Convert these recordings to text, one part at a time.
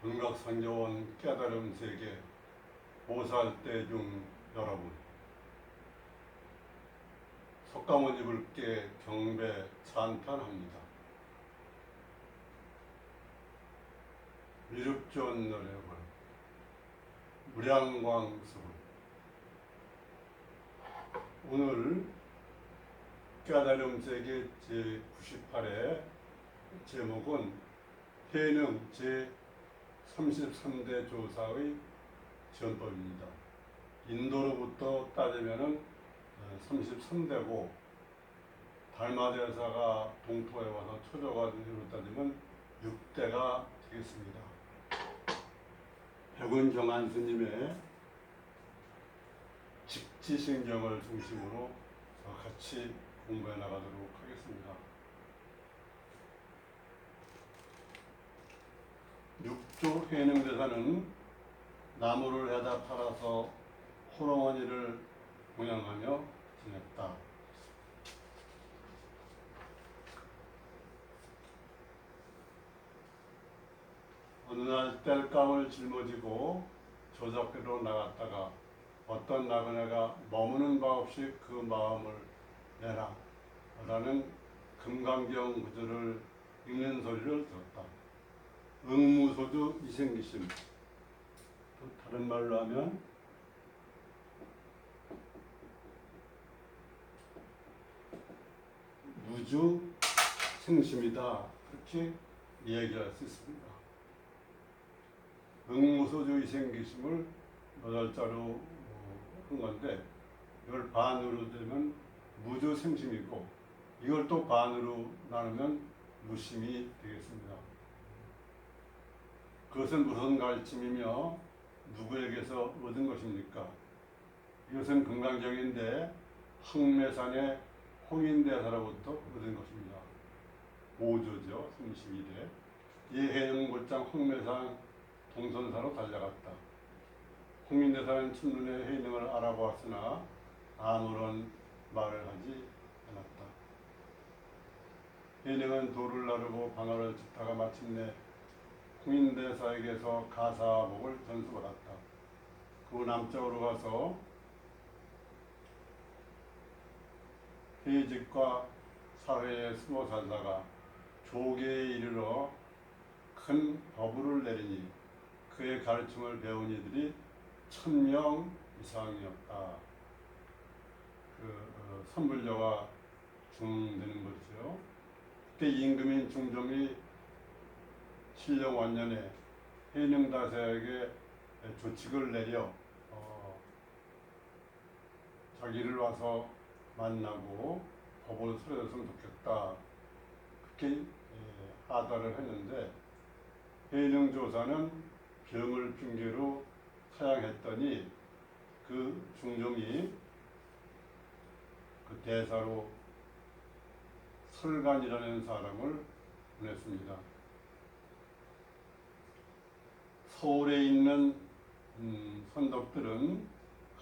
윤곽상조원 깨달음 세계 보살대 중 여러분, 석가모니불께 경배 찬탄합니다. 미륵존 여러분, 무량광수분, 오늘 깨달음 세계 제98회 제목은 해능 제33대 조사의 전법입니다. 인도로부터 따지면은 33대고 달마대사가 동토에 와서 초조가 된으로 따지면 6대가 되겠습니다. 백운정안 스님의 직지신경을 중심으로 같이 공부해 나가도록 하겠습니다. 6조 해능대사는 나무를 해다 팔아서 호롱언이를供養하며 지냈다. 어느 날 땔감을 짊어지고 조적대로 나갔다가 어떤 나그네가 머무는 바 없이 그 마음을 내라 라는 금강경 구절을 읽는 소리를 들었다. 응무소주 이생기심, 또 다른 말로 하면 무주 생심이다, 그렇게 이야기할 수 있습니다. 응무소주 이생기심을 8자로 한 건데, 이걸 반으로 되면 무주 생심이고, 이걸 또 반으로 나누면 무심이 되겠습니다. 그것은 무슨 가르침이며 누구에게서 얻은 것입니까? 이것은 금강경인데 항매산의 홍인대사로부터 얻은 것입니다. 5조죠. 32대. 이 해능골장 홍매산 동선사로 달려갔다. 홍인대사는 첫눈에 해능을 알아보았으나 아무런 말을 하지 않았다. 해능은 돌을 나르고 방어를 짓다가 마침내 홍인대사에게서 가사복을 전수받았다. 그 남쪽으로 가서 회직과 사회에 숨어 살다가 조계에 이르러 큰 법을 내리니 그의 가르침을 배운 이들이 1000명 이상이었다. 선불녀가 중되는 거죠. 그때 임금인 중종이 신령 완년에 해능다사에게 조칙을 내려 자기를 와서 만나고 법을 설해줬으면 좋겠다, 그렇게 하다를 했는데, 해능조사는 병을 핑계로 사양했더니 그 중종이 그 대사로 설간이라는 사람을 보냈습니다. 서울에 있는 선덕들은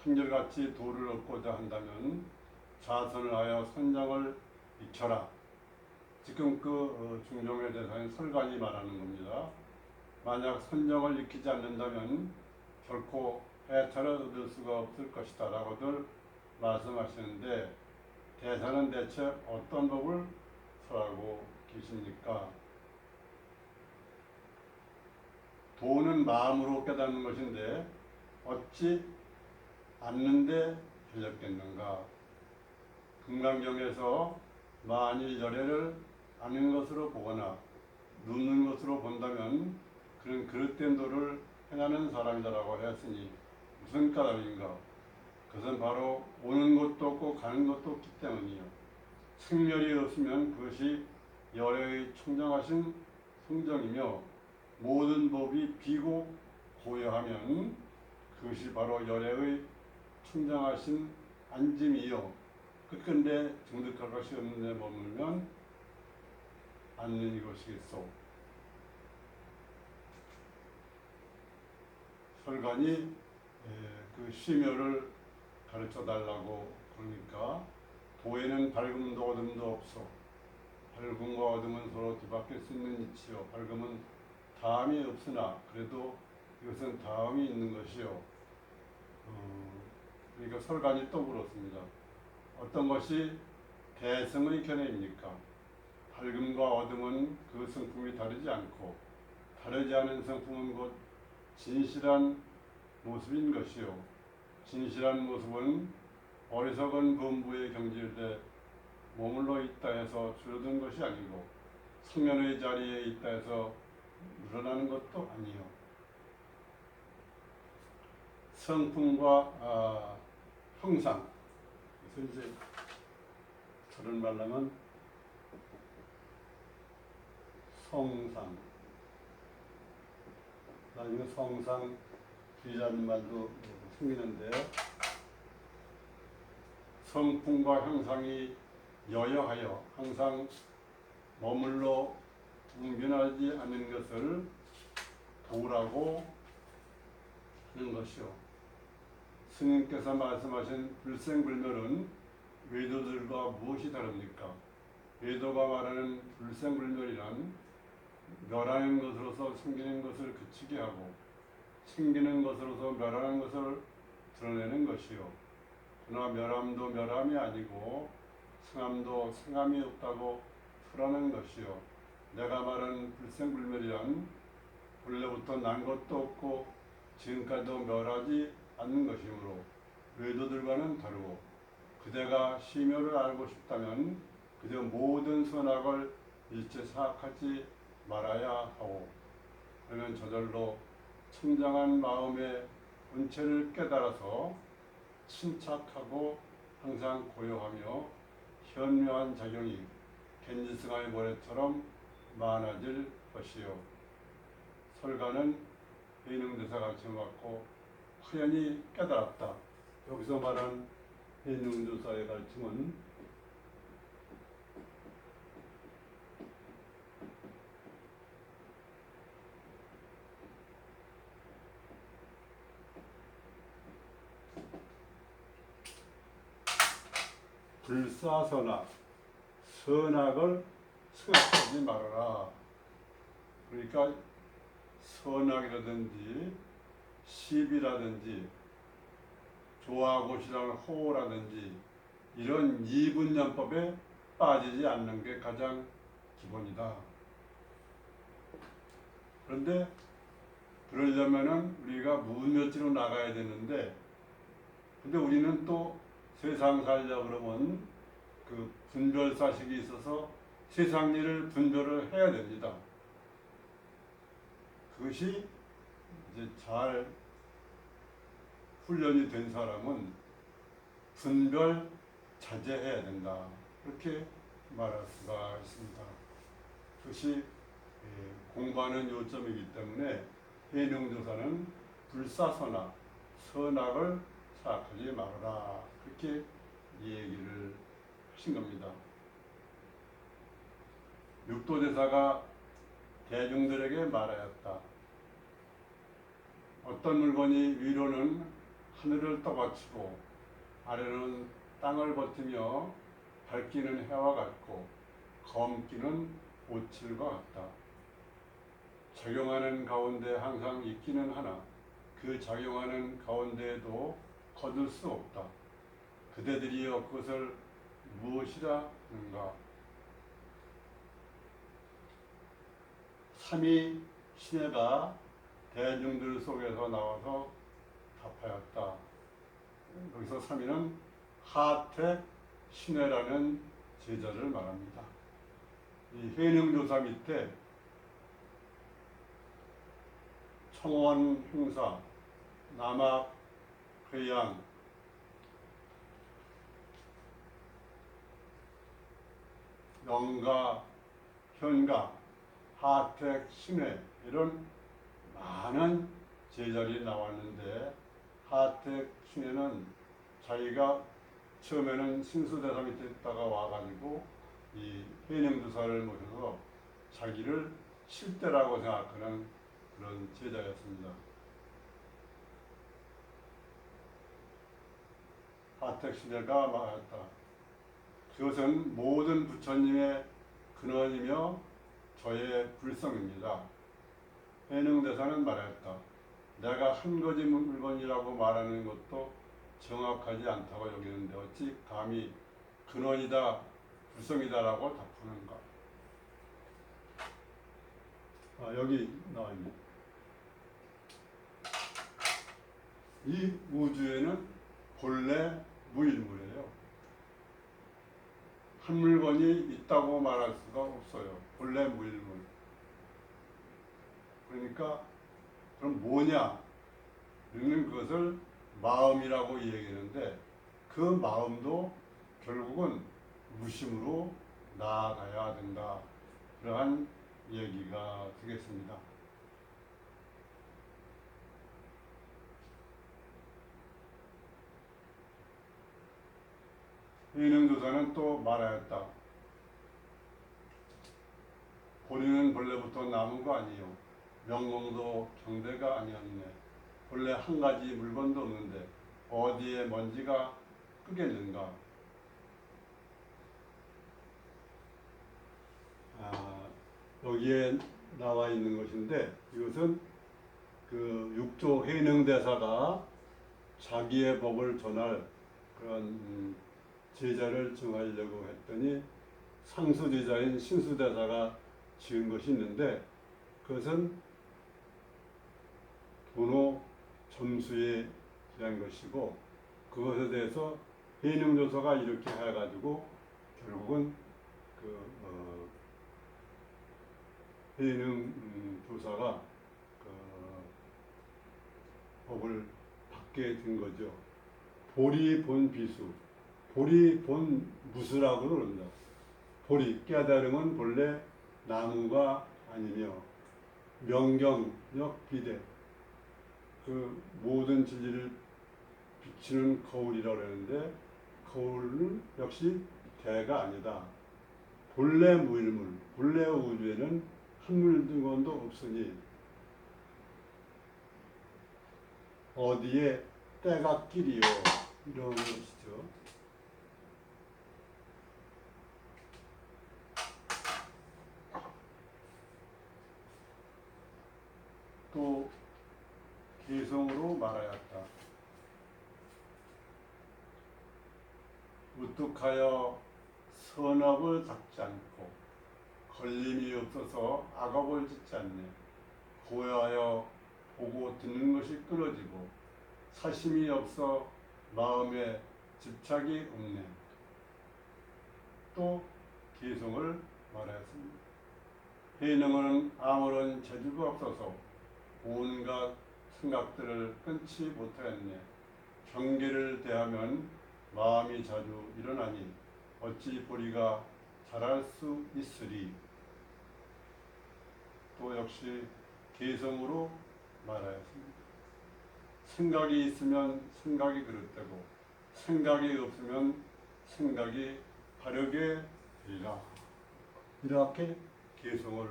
한결같이 도를 얻고자 한다면 자선을 하여 선장을 익혀라. 지금 그 중종의 대사인 설간이 말하는 겁니다. 만약 선정을 익히지 않는다면 결코 해탈을 얻을 수가 없을 것이다 라고들 말씀하시는데, 대사는 대체 어떤 법을 설하고 계십니까? 도는 마음으로 깨닫는 것인데 어찌 않는데 들렸겠는가? 금강경에서 만일 열애를 아는 것으로 보거나 눕는 것으로 본다면 그는 그릇된 도를 행하는 사람이라고 하였으니 무슨 까닭인가? 그것은 바로 오는 것도 없고 가는 것도 없기 때문이요. 생멸이 없으면 그것이 열애의 청정하신 성정이며, 모든 법이 비고 고요하면 그것이 바로 열애의 청정하신 안짐이요. 끝끝내 정득할 것이 없는데 머물면 않는 이것이겠소. 설간이 그 심효를 가르쳐 달라고 그러니까, 도에는 밝음도 어둠도 없어. 밝음과 어둠은 서로 뒤바뀔 수 있는 이치요. 밝음은 다음이 없으나 그래도 이것은 다음이 있는 것이요. 그러니까 설관이 또 물었습니다. 어떤 것이 대성의 견해입니까? 밝음과 어둠은 그 성품이 다르지 않고 다르지 않은 성품은 곧 진실한 모습인 것이요. 진실한 모습은 어리석은 범부에 경질돼 머물러 있다 해서 줄어든 것이 아니고 성면의 자리에 있다 해서 늘어나는 것도 아니요. 성품과 형상. 그래서 이제 다른 말로는 성상. 나중에 성상 비라는 말도 생기는데요. 성품과 형상이 여여하여 항상 머물러 웅변하지 않는 것을 도라고 하는 것이요. 스님께서 말씀하신 불생불멸은 외도들과 무엇이 다릅니까? 외도가 말하는 불생불멸이란 멸하는 것으로서 생기는 것을 그치게 하고 생기는 것으로서 멸하는 것을 드러내는 것이요. 그러나 멸함도 멸함이 아니고 생함도 생함이 없다고 설하는 것이요. 내가 말한 불생불멸이란 본래부터 난 것도 없고 지금까지도 멸하지 않는 것이므로 외도들과는 다르고 그대가 심효를 알고 싶다면 그저 모든 선악을 일체 사악하지 말아야 하오. 그러면 저절로 청정한 마음의 본체를 깨달아서 침착하고 항상 고요하며 현묘한 작용이 겐지스가의 모래처럼 많아질 것이요. 설가는 해능대사가 지어맞고 확연히 깨달았다. 여기서 말한 해능조사의 가르침은 불사선악, 선악을 생각하지 말아라. 그러니까 선악이라든지 시비라든지 좋아하고 싫어하는 호라든지 이런 이분연법에 빠지지 않는 게 가장 기본이다. 그런데 그러려면은 우리가 무면지로 나가야 되는데, 근데 우리는 또 세상 살려 그러면 그 분별사식이 있어서 세상 일을 분별을 해야 됩니다. 그것이 이제 잘 훈련이 된 사람은 분별 자제해야 된다. 그렇게 말할 수가 있습니다. 그것이 공부하는 요점이기 때문에 해능조사는 불사선악, 선악을 사악하지 말아라. 그렇게 얘기를 하신 겁니다. 육도대사가 대중들에게 말하였다. 어떤 물건이 위로는 하늘을 떠받치고 아래로는 땅을 버티며 밝기는 해와 같고 검기는 오칠과 같다. 작용하는 가운데 항상 있기는 하나 그 작용하는 가운데에도 거둘 수 없다. 그대들이여 그것을 무엇이라 하는가? 삼위 신해가 대중들 속에서 나와서 답하였다. 여기서 삼위는 하택 신해라는 제자를 말합니다. 이 해능조사 밑에 청원 행사, 남학 회양, 영가, 현가, 하택, 신회 이런 많은 제자들이 나왔는데 하택, 신회는 자기가 처음에는 신수대사 밑에 있다가 와가지고 이 해능조사를 모셔서 자기를 실대라고 생각하는 그런 제자였습니다. 하택, 신회가 말했다. 그것은 모든 부처님의 근원이며 저의 불성입니다. 해능대사는 말했다. 내가 한 가지 물건이라고 말하는 것도 정확하지 않다고 여기는데 어찌 감히 근원이다, 불성이다라고 다푸는가. 여기 나와 있네. 이 우주에는 본래 무일물이에요. 한 물건이 있다고 말할 수가 없어요. 본래 무일물. 그러니까 그럼 뭐냐? 우리는 그것을 마음이라고 얘기하는데 그 마음도 결국은 무심으로 나아가야 된다. 그러한 얘기가 되겠습니다. 해능조사는 또 말하였다. 보리는 본래부터 나무가 아니요 명몽도 경대가 아니었네. 본래 한 가지 물건도 없는데 어디에 먼지가 끄겠는가. 여기에 나와 있는 것인데 이것은 그 육조 해능대사가 자기의 법을 전할 그런 제자를 정하려고 했더니 상수제자인 신수대사가 지은 것이 있는데 그것은 도노 점수에 대한 것이고 그것에 대해서 해능조사가 이렇게 해가지고 결국은 해능조사가 법을 받게 된 거죠. 보리 본 비수, 보리 본 무수라고 그런다. 보리, 깨달음은 본래 나무가 아니며 명경역 비대, 그 모든 진리를 비치는 거울이라고 그러는데 거울은 역시 대가 아니다. 본래 무일물, 본래 우주에는 한 물건도 없으니 어디에 때가 끼리요 이런 것이죠. 또 개성으로 말하였다. 우뚝하여 선업을 닦지 않고 걸림이 없어서 악업을 짓지 않네. 고요하여 보고 듣는 것이 끊어지고 사심이 없어 마음에 집착이 없네. 또 개성을 말하였습니다. 해능은 아무런 재주가 없어서 온갖 생각들을 끊지 못하였네. 경계를 대하면 마음이 자주 일어나니 어찌 보리가 잘할 수 있으리. 또 역시 개성으로 말하였습니다. 생각이 있으면 생각이 그릇되고 생각이 없으면 생각이 바르게 되리라. 이렇게 개성을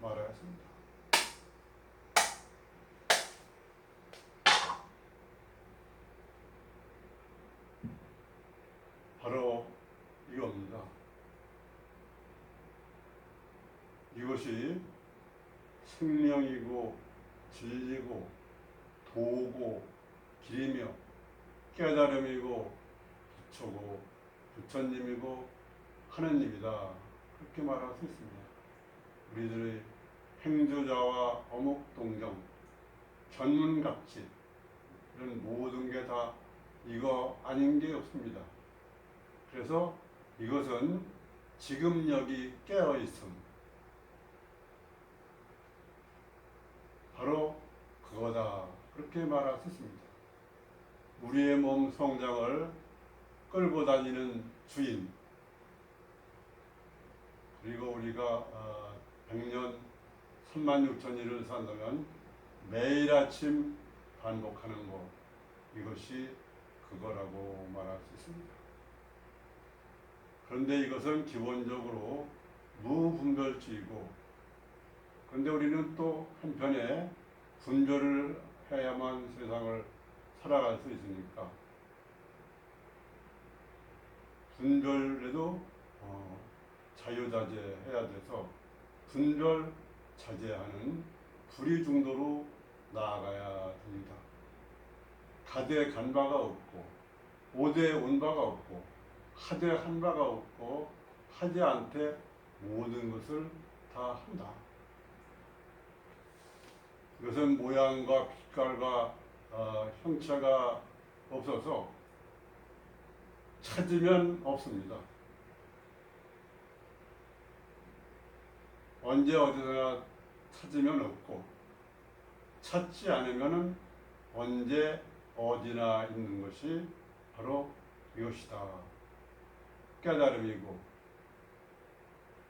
말하였습니다. 바로 이겁니다. 이것이 생명이고 진리고 도고 길이며 깨달음이고 부처고 부처님이고 하느님이다. 그렇게 말할 수 있습니다. 우리들의 행주자와 어묵동정, 견문각지 이런 모든 게 다 이거 아닌 게 없습니다. 그래서 이것은 지금 여기 깨어있음, 바로 그거다. 그렇게 말할 수 있습니다. 우리의 몸 성장을 끌고 다니는 주인, 그리고 우리가 100년 36,000일을 산다면 매일 아침 반복하는 것, 이것이 그거라고 말할 수 있습니다. 그런데 이것은 기본적으로 무분별주의고, 그런데 우리는 또 한편에 분별을 해야만 세상을 살아갈 수 있으니까 분별에도 자유자재해야 돼서 분별 자제하는 불의 중도로 나아가야 됩니다. 가대 간 바가 없고 오대 온 바가 없고 하되 한 바가 없고 하지 않되 모든 것을 다 한다. 이것은 모양과 빛깔과 형체가 없어서 찾으면 없습니다. 언제 어디서나 찾으면 없고 찾지 않으면 언제 어디나 있는 것이 바로 이것이다. 깨달음이고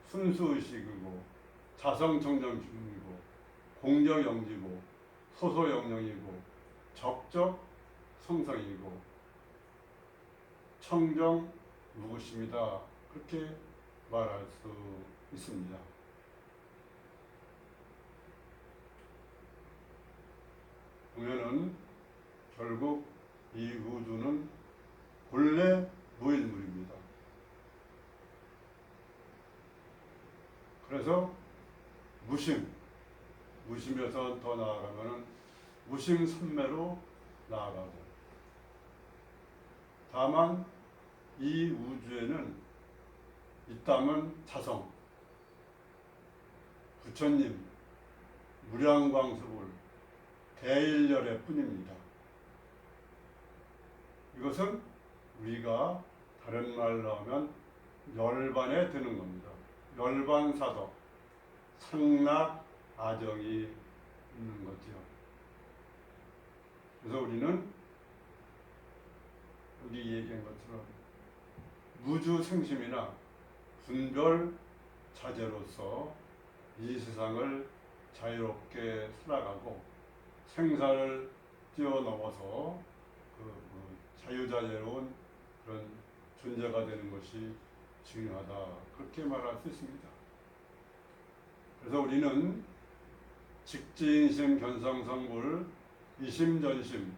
순수의식이고 자성청정심이고 공정영지고 소소영령이고 적적성성이고 청정무구심이다. 그렇게 말할 수 있습니다. 보면은 결국 이 우주는 본래 무일물입니다. 그래서 무심에서 더 나아가면은 무심선매로 나아가고, 다만 이 우주에는 있다면 자성, 부처님, 무량광수불, 대일열애 뿐입니다. 이것은 우리가 다른 말로 하면 열반에 드는 겁니다. 열반사덕, 상락아정이 있는 거죠. 그래서 우리는 여기 얘기한 것처럼 무주생심이나 분별자재로서 이 세상을 자유롭게 살아가고 생사를 뛰어넘어서 자유자재로운 그런 존재가 되는 것이 중요하다. 그렇게 말할 수 있습니다. 그래서 우리는 직지인심 견성성불 이심전심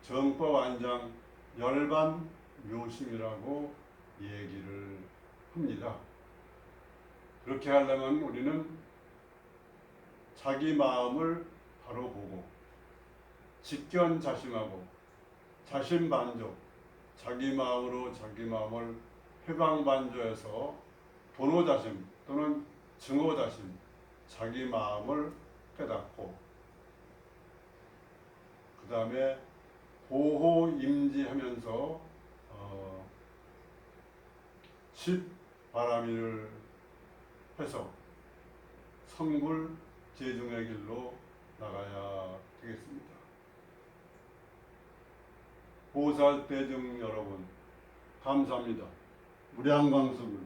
정법안장 열반묘심이라고 얘기를 합니다. 그렇게 하려면 우리는 자기 마음을 바로 보고 직견자심하고 자신반조, 자기 마음으로 자기 마음을 회방반조해서 본호자심 또는 증오자심, 자기 마음을 깨닫고 그 다음에 보호임지하면서 십바라미를 해서 성불 제중의 길로 나가야 되겠습니다. 보살대중 여러분, 감사합니다. 무량광수불